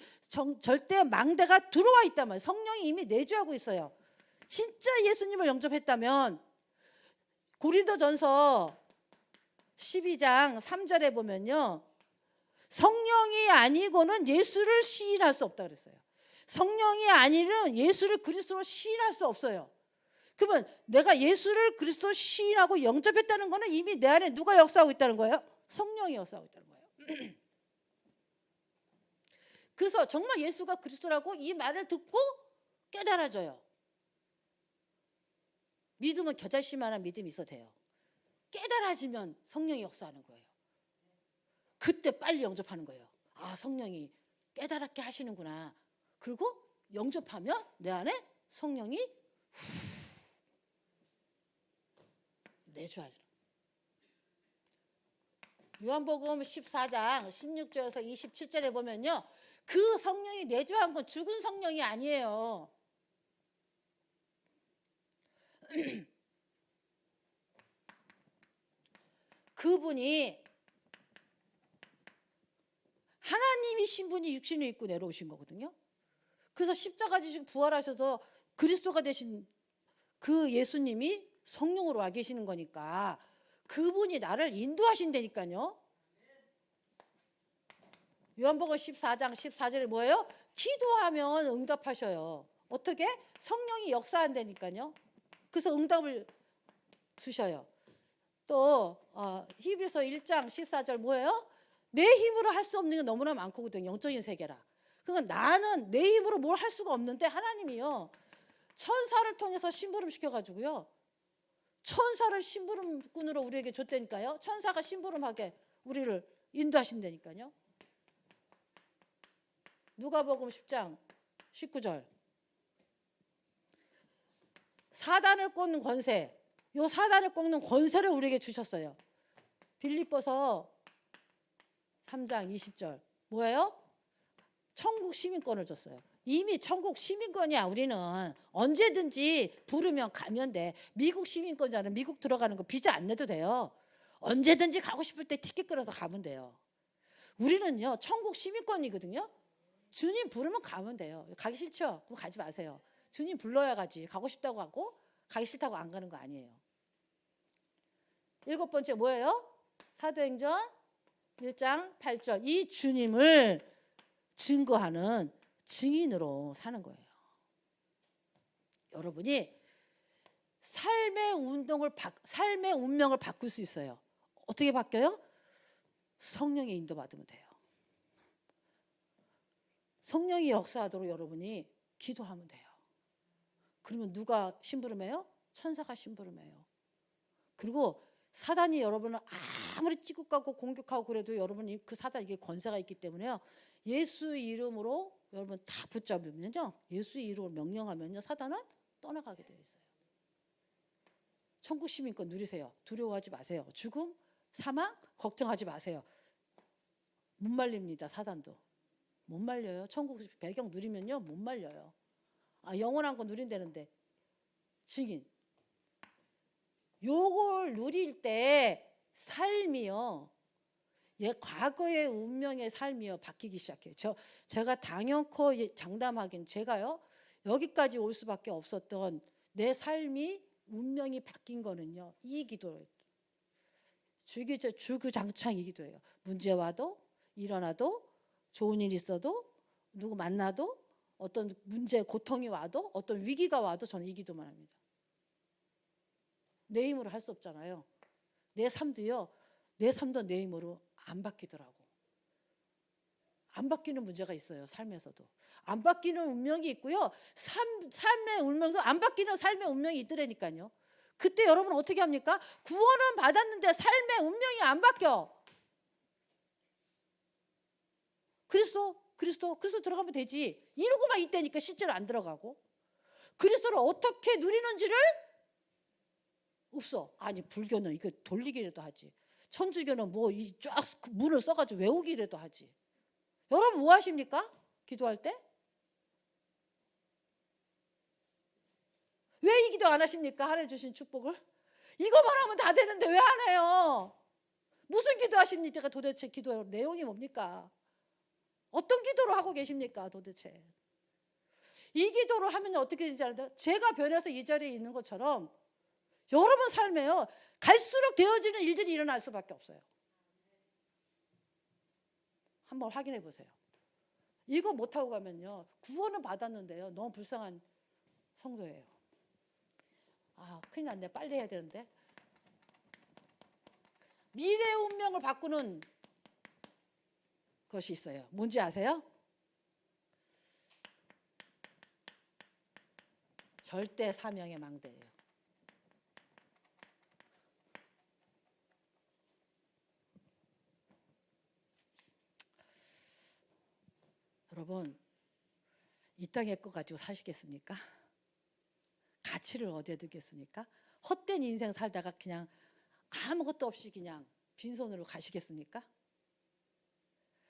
절대 망대가 들어와 있단 말이에요. 성령이 이미 내주하고 있어요. 진짜 예수님을 영접했다면 고린도전서 12장 3절에 보면요, 성령이 아니고는 예수를 시인할 수 없다 그랬어요. 성령이 아니면 예수를 그리스도로 시인할 수 없어요. 그러면 내가 예수를 그리스도로 시인하고 영접했다는 거는 이미 내 안에 누가 역사하고 있다는 거예요? 성령이 역사하고 있다는 거예요. 그래서 정말 예수가 그리스도라고 이 말을 듣고 깨달아져요. 믿음은 겨자씨만한 믿음이 있어도 돼요. 깨달아지면 성령이 역사하는 거예요. 그때 빨리 영접하는 거예요. 성령이 깨달았게 하시는구나. 그리고 영접하면 내 안에 성령이 내주하죠. 요한복음 14장 16절에서 27절에 보면요, 그 성령이 내주한 건 죽은 성령이 아니에요. 그분이 하나님이 신분이 육신을 입고 내려오신 거거든요. 그래서 십자가 지시고 부활하셔서 그리스도가 되신 그 예수님이 성령으로 와 계시는 거니까 그분이 나를 인도하신다니까요. 요한복음 14장 14절에 뭐예요? 기도하면 응답하셔요. 어떻게? 성령이 역사한다니까요. 그래서 응답을 주셔요. 또 히브리서 1장 14절 뭐예요? 내 힘으로 할 수 없는 게 너무나 많거든요. 영적인 세계라. 그러니까 나는 내 힘으로 뭘 할 수가 없는데 하나님이요, 천사를 통해서 심부름 시켜가지고요, 천사를 심부름꾼으로 우리에게 줬다니까요. 천사가 심부름하게 우리를 인도하신다니까요. 누가복음 10장 19절 사단을 꽂는 권세, 요 사단을 꽂는 권세를 우리에게 주셨어요. 빌립보서 3장 20절 뭐예요? 천국 시민권을 줬어요. 이미 천국 시민권이야. 우리는 언제든지 부르면 가면 돼. 미국 시민권자는 미국 들어가는 거 비자 안 내도 돼요. 언제든지 가고 싶을 때 티켓 끊어서 가면 돼요. 우리는요 천국 시민권이거든요. 주님 부르면 가면 돼요. 가기 싫죠? 그럼 가지 마세요. 주님 불러야 가지. 가고 싶다고 하고 가기 싫다고 안 가는 거 아니에요. 7번째 뭐예요? 사도행전 1장 8절 이 주님을 증거하는 증인으로 사는 거예요. 여러분이 삶의 운명을 바꿀 수 있어요. 어떻게 바뀌어요? 성령의 인도 받으면 돼요. 성령이 역사하도록 여러분이 기도하면 돼요. 그러면 누가 심부름해요? 천사가 심부름해요. 그리고 사단이 여러분을 아무리 찌국하고 공격하고 그래도 여러분이 그 사단 이게 권세가 있기 때문에요. 예수 이름으로 여러분 다 붙잡으면요, 예수 이름으로 명령하면요, 사단은 떠나가게 되어 있어요. 천국 시민권 누리세요. 두려워하지 마세요. 죽음, 사망 걱정하지 마세요. 못 말립니다. 사단도 못 말려요. 천국 배경 누리면요 못 말려요. 영원한 거 누린다는데 증인. 요걸 누릴 때 삶이요, 과거의 운명의 삶이요 바뀌기 시작해요. 제가 당연코 장담하긴, 제가요 여기까지 올 수밖에 없었던 내 삶이 운명이 바뀐 거는요 이 기도예요. 주구장창 이 기도예요. 문제 와도, 일어나도, 좋은 일 있어도, 누구 만나도, 어떤 문제 고통이 와도, 어떤 위기가 와도 저는 이 기도만 합니다. 내 힘으로 할 수 없잖아요. 내 삶도 내 힘으로 안 바뀌더라고. 안 바뀌는 문제가 있어요. 삶에서도 안 바뀌는 운명이 있고요, 삶의 운명도 안 바뀌는 삶의 운명이 있더라니까요. 그때 여러분 어떻게 합니까? 구원은 받았는데 삶의 운명이 안 바뀌어. 그리스도 들어가면 되지 이러고만 있다니까 실제로 안 들어가고. 그리스도를 어떻게 누리는지를 없어. 아니 불교는 이거 돌리기라도 하지, 천주교는 뭐 이 쫙 문을 써가지고 외우기라도 하지. 여러분 뭐 하십니까? 기도할 때? 왜 이 기도 안 하십니까? 하나님 주신 축복을 이거만 하면 다 되는데 왜 안 해요? 무슨 기도 하십니까? 도대체 기도 내용이 뭡니까? 어떤 기도를 하고 계십니까? 도대체 이 기도를 하면 어떻게 되는지 알아요? 제가 변해서 이 자리에 있는 것처럼 여러분 삶에요 갈수록 되어지는 일들이 일어날 수밖에 없어요. 한번 확인해 보세요. 이거 못하고 가면요 구원은 받았는데요 너무 불쌍한 성도예요. 큰일 났네. 빨리 해야 되는데. 미래 운명을 바꾸는 것이 있어요. 뭔지 아세요? 절대 사명의 망대예요. 여러분 이 땅의 거 가지고 사시겠습니까? 가치를 어디에 두겠습니까? 헛된 인생 살다가 그냥 아무것도 없이 그냥 빈손으로 가시겠습니까?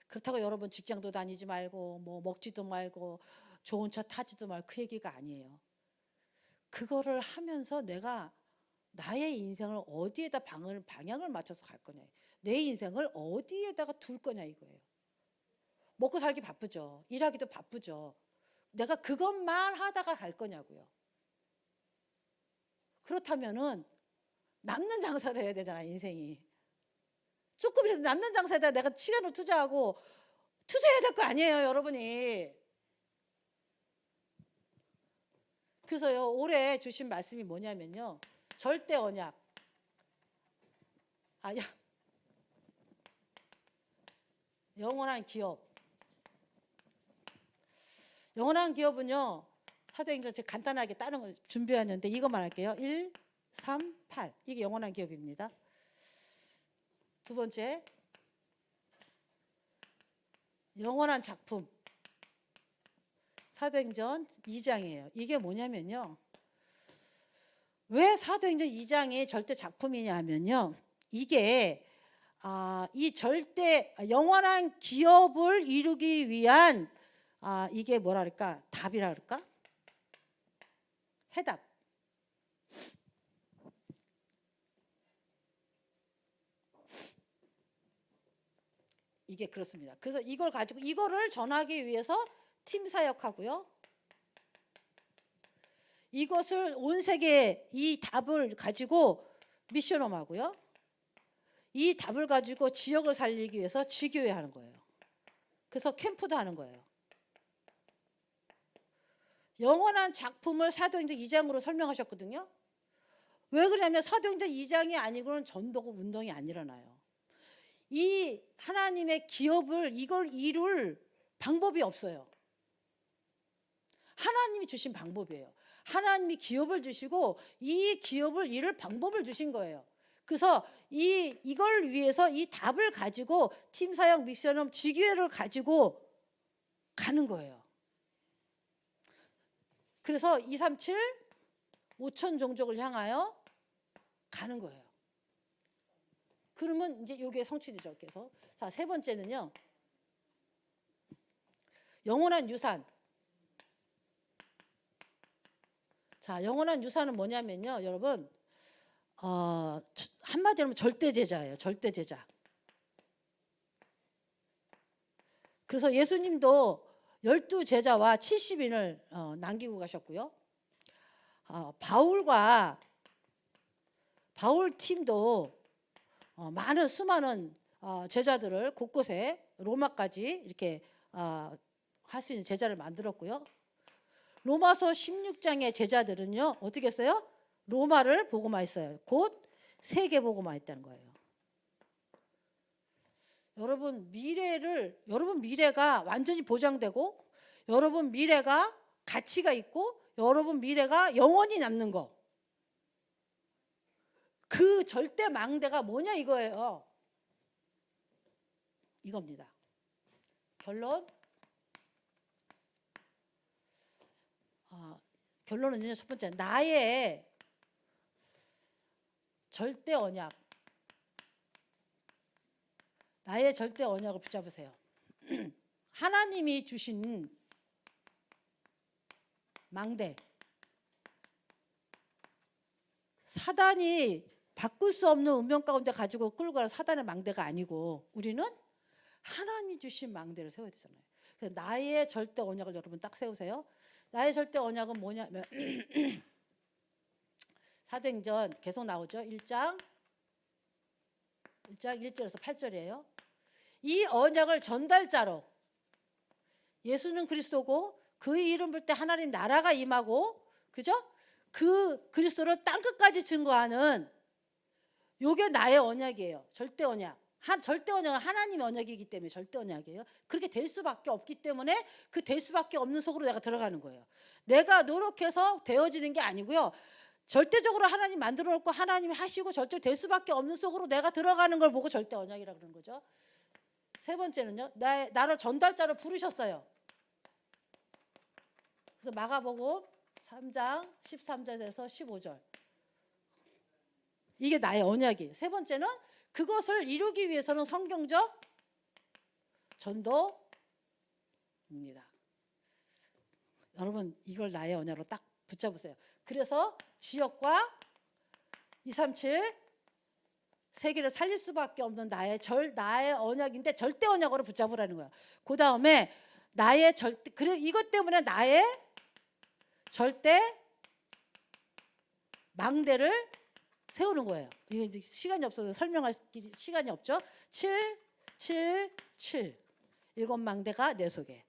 그렇다고 여러분 직장도 다니지 말고 뭐 먹지도 말고 좋은 차 타지도 말고 그 얘기가 아니에요. 그거를 하면서 내가 나의 인생을 어디에다 방향을 맞춰서 갈 거냐, 내 인생을 어디에다가 둘 거냐 이거예요. 먹고 살기 바쁘죠. 일하기도 바쁘죠. 내가 그것만 하다가 갈 거냐고요. 그렇다면은 남는 장사를 해야 되잖아. 인생이 조금이라도 남는 장사에다 내가 시간을 투자해야 될 거 아니에요 여러분이. 그래서요 올해 주신 말씀이 뭐냐면요 절대 언약. 영원한 기업. 영원한 기업은요 사도행전 제가 간단하게 다른 거 준비했는데 이것만 할게요. 1, 3, 8 이게 영원한 기업입니다. 두 번째 영원한 작품 사도행전 2장이에요. 이게 뭐냐면요 왜 사도행전 2장이 절대 작품이냐 하면요 이게 이 절대 영원한 기업을 이루기 위한 이게 뭐라 그럴까? 답이라 그럴까? 해답. 이게 그렇습니다. 그래서 이걸 가지고 이거를 전하기 위해서 팀 사역하고요. 이것을 온 세계에 이 답을 가지고 미션홈하고요. 이 답을 가지고 지역을 살리기 위해서 지교회 하는 거예요. 그래서 캠프도 하는 거예요. 영원한 작품을 사도행전 2장으로 설명하셨거든요. 왜 그러냐면 사도행전 2장이 아니고는 전도고 운동이 안 일어나요. 이 하나님의 기업을 이걸 이룰 방법이 없어요. 하나님이 주신 방법이에요. 하나님이 기업을 주시고 이 기업을 이룰 방법을 주신 거예요. 그래서 이걸 위해서 이 답을 가지고 팀 사역 미션홈 지교회를 가지고 가는 거예요. 그래서 237 5천 종족을 향하여 가는 거예요. 그러면 이제 이게 성취되죠. 그래서 자, 세 번째는요. 영원한 유산. 자, 영원한 유산은 뭐냐면요, 여러분, 한마디로 하면 절대 제자예요. 절대 제자. 그래서 예수님도 12제자와 70인을 남기고 가셨고요. 바울 팀도 많은 수많은 제자들을 곳곳에 로마까지 이렇게 할 수 있는 제자를 만들었고요. 로마서 16장의 제자들은요, 어떻게 했어요? 로마를 복음화했어요. 곧 세계 복음화했다는 거예요. 여러분 미래가 완전히 보장되고, 여러분 미래가 가치가 있고, 여러분 미래가 영원히 남는 거. 그 절대 망대가 뭐냐 이거예요. 이겁니다. 결론은요, 첫 번째, 나의 절대 언약. 나의 절대 언약을 붙잡으세요. 하나님이 주신 망대. 사단이 바꿀 수 없는 운명 가운데 가지고 끌고 가는 사단의 망대가 아니고, 우리는 하나님이 주신 망대를 세워야 되잖아요. 그래서 나의 절대 언약을 여러분 딱 세우세요. 나의 절대 언약은 뭐냐면 사도행전 계속 나오죠. 1장 1절에서 8절이에요. 이 언약을 전달자로, 예수는 그리스도고 그 이름 부를 때 하나님 나라가 임하고, 그죠? 그 그리스도를 땅끝까지 증거하는, 요게 나의 언약이에요. 절대 언약. 절대 언약은 하나님의 언약이기 때문에 절대 언약이에요. 그렇게 될 수밖에 없기 때문에 그 될 수밖에 없는 속으로 내가 들어가는 거예요. 내가 노력해서 되어지는 게 아니고요. 절대적으로 하나님 만들어 놓고 하나님이 하시고 절대 될 수밖에 없는 속으로 내가 들어가는 걸 보고 절대 언약이라고 그러는 거죠. 세 번째는요. 나를 전달자로 부르셨어요. 그래서 마가복음 3장 13절에서 15절. 이게 나의 언약이에요. 세 번째는 그것을 이루기 위해서는 성경적 전도입니다. 여러분 이걸 나의 언약으로 딱 붙잡으세요. 그래서 지역과 237 세계를 살릴 수밖에 없는 나의 언약인데 절대 언약으로 붙잡으라는 거예요. 그 다음에 나의 절대, 그래 이것 때문에 나의 절대 망대를 세우는 거예요. 이게 이제 시간이 없어서 설명할 시간이 없죠. 7, 7, 7. 7망대가 내 속에,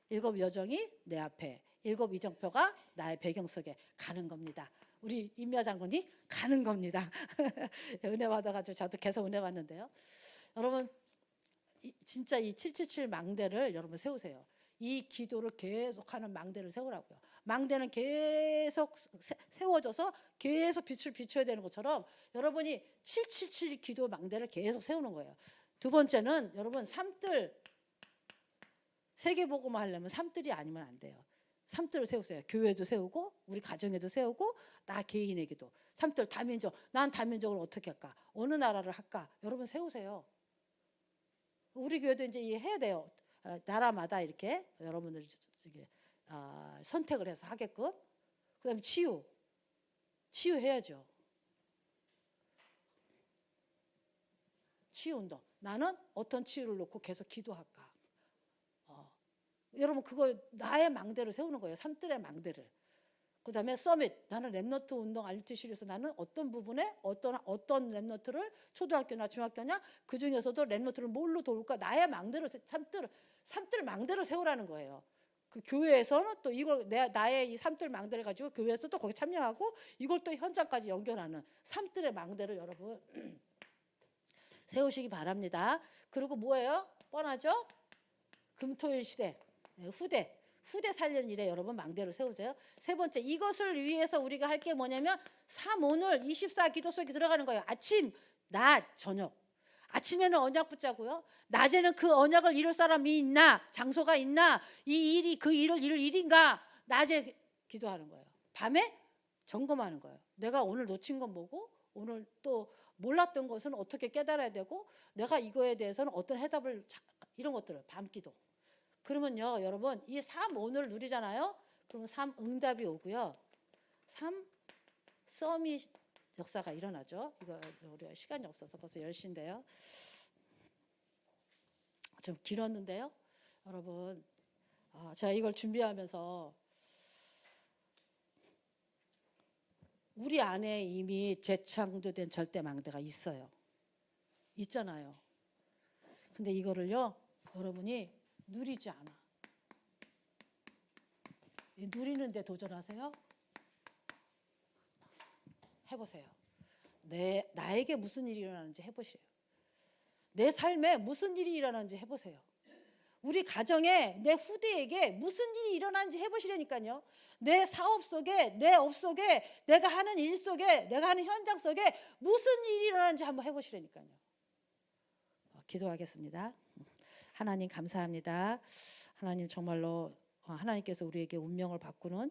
7 여정이 내 앞에, 7 이정표가 나의 배경 속에 가는 겁니다. 우리 임미아 장군이 가는 겁니다. 은혜 받아가지고 저도 계속 은혜 받는데요. 여러분 진짜 이 777 망대를 여러분 세우세요. 이 기도를 계속하는 망대를 세우라고요. 망대는 계속 세워져서 계속 빛을 비춰야 되는 것처럼 여러분이 777 기도 망대를 계속 세우는 거예요. 두 번째는 여러분 삼뜰, 세계복음화 하려면 삼뜰이 아니면 안 돼요. 삼뜰을 세우세요. 교회도 세우고 우리 가정에도 세우고 나 개인에게도 삼뜰. 다민족, 난 다민족을 어떻게 할까, 어느 나라를 할까, 여러분 세우세요. 우리 교회도 이제 해야 돼요. 나라마다 이렇게 여러분들 선택을 해서 하게끔. 그다음에 치유해야죠. 치유운동. 나는 어떤 치유를 놓고 계속 기도할까. 여러분 그거 나의 망대를 세우는 거예요. 삼뜰의 망대를. 그다음에 서밋. 나는 랩너트 운동 알리티시리에서 나는 어떤 부분에 어떤 랩너트를, 초등학교나 중학교냐 그 중에서도 랩너트를 뭘로 도울까. 나의 망대를, 삼뜰 망대를 세우라는 거예요. 그 교회에서는 또 이걸 나의 이 삼뜰 망대를 가지고 교회에서 또 거기 참여하고 이걸 또 현장까지 연결하는 삼뜰의 망대를 여러분 세우시기 바랍니다. 그리고 뭐예요? 뻔하죠? 금토일 시대, 후대 살리는 일에 여러분 망대를 세우세요. 세 번째, 이것을 위해서 우리가 할 게 뭐냐면 3, 오늘 24 기도 속에 들어가는 거예요. 아침, 낮, 저녁. 아침에는 언약 붙자고요. 낮에는 그 언약을 이룰 사람이 있나, 장소가 있나, 이 일이 그 일을 이룰 일인가, 낮에 기도하는 거예요. 밤에 점검하는 거예요. 내가 오늘 놓친 건 뭐고, 오늘 또 몰랐던 것은 어떻게 깨달아야 되고, 내가 이거에 대해서는 어떤 해답을, 이런 것들을 밤기도. 그러면요, 여러분, 이 3온을 누리잖아요. 그러면 3응답이 오고요. 3썸이 역사가 일어나죠. 이거 우리가 시간이 없어서 벌써 10시인데요. 좀 길었는데요. 여러분, 제가 이걸 준비하면서 우리 안에 이미 재창조된 절대망대가 있어요. 있잖아요. 근데 이거를요, 여러분이 누리지 않아. 누리는데 도전하세요? 해보세요. 나에게 무슨 일이 일어나는지 해보세요. 내 삶에 무슨 일이 일어나는지 해보세요. 우리 가정에, 내 후대에게 무슨 일이 일어나는지 해보시라니까요. 내 사업 속에, 내 업 속에, 내가 하는 일 속에, 내가 하는 현장 속에 무슨 일이 일어나는지 한번 해보시라니까요. 기도하겠습니다. 하나님 감사합니다. 하나님 정말로 하나님께서 우리에게 운명을 바꾸는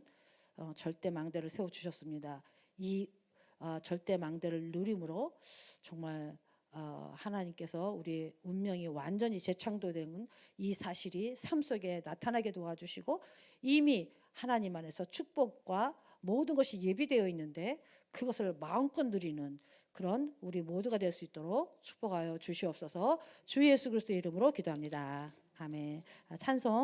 절대망대를 세워주셨습니다. 이 절대망대를 누림으로 정말 하나님께서 우리의 운명이 완전히 재창조된 이 사실이 삶 속에 나타나게 도와주시고, 이미 하나님 안에서 축복과 모든 것이 예비되어 있는데 그것을 마음껏 누리는 그런 우리 모두가 될 수 있도록 축복하여 주시옵소서. 주 예수 그리스도의 이름으로 기도합니다. 아멘. 찬송